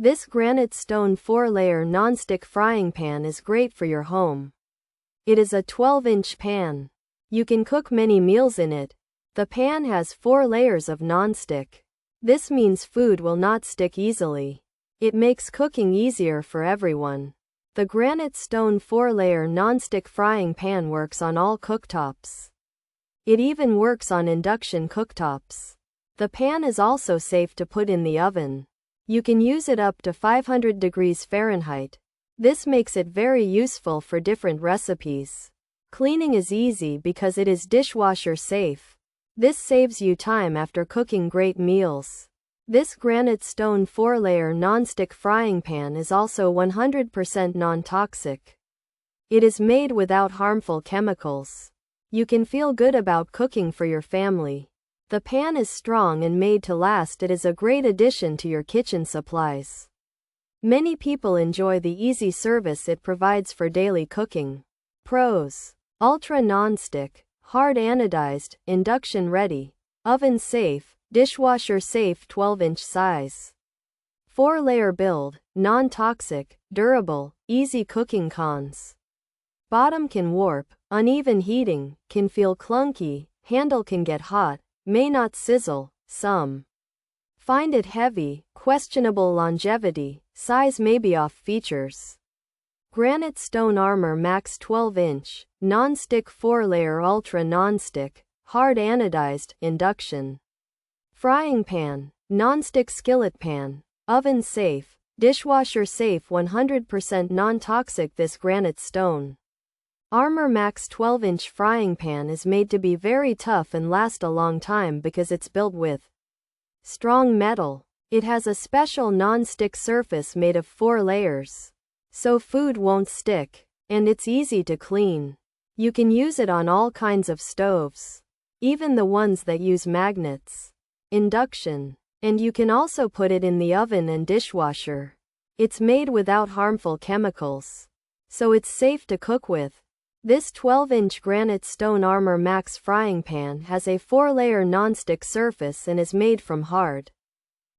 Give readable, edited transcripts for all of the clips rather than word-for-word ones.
This Granitestone 4-layer nonstick frying pan is great for your home. It is a 12-inch pan. You can cook many meals in it. The pan has 4 layers of nonstick. This means food will not stick easily. It makes cooking easier for everyone. The Granitestone 4-layer nonstick frying pan works on all cooktops. It even works on induction cooktops. The pan is also safe to put in the oven. You can use it up to 500 degrees Fahrenheit. This makes it very useful for different recipes. Cleaning is easy because it is dishwasher safe. This saves you time after cooking great meals. This Granitestone 4-layer nonstick frying pan is also 100% non-toxic. It is made without harmful chemicals. You can feel good about cooking for your family. The pan is strong and made to last. It is a great addition to your kitchen supplies. Many people enjoy the easy service it provides for daily cooking. Pros: ultra non-stick, hard anodized, induction ready, oven safe, dishwasher safe, 12-inch size. 4-layer build, non-toxic, durable, easy cooking. Cons: bottom can warp, uneven heating, can feel clunky, handle can get hot, may not sizzle, some find it heavy, questionable longevity, size may be off. Features: Granitestone Armor Max 12-inch, non-stick 4-layer ultra non-stick, hard anodized, induction frying pan, non-stick skillet pan, oven safe, dishwasher safe, 100% non-toxic. This Granitestone Armor Max 12-inch frying pan is made to be very tough and last a long time because it's built with strong metal. It has a special non-stick surface made of 4 layers, so food won't stick, and it's easy to clean. You can use it on all kinds of stoves, even the ones that use magnets. Induction. And you can also put it in the oven and dishwasher. It's made without harmful chemicals, so it's safe to cook with. This 12-inch Granitestone Armor Max frying pan has a 4-layer non-stick surface and is made from hard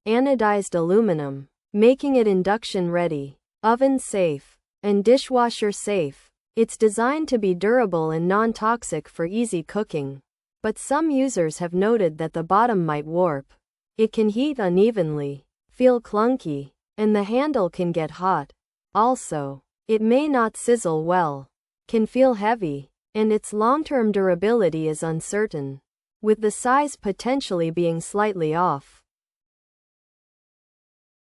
anodized aluminum, making it induction ready, oven safe, and dishwasher safe. It's designed to be durable and non-toxic for easy cooking. But some users have noted that the bottom might warp. It can heat unevenly, feel clunky, and the handle can get hot. Also, it may not sizzle well, can feel heavy, and its long-term durability is uncertain, with the size potentially being slightly off.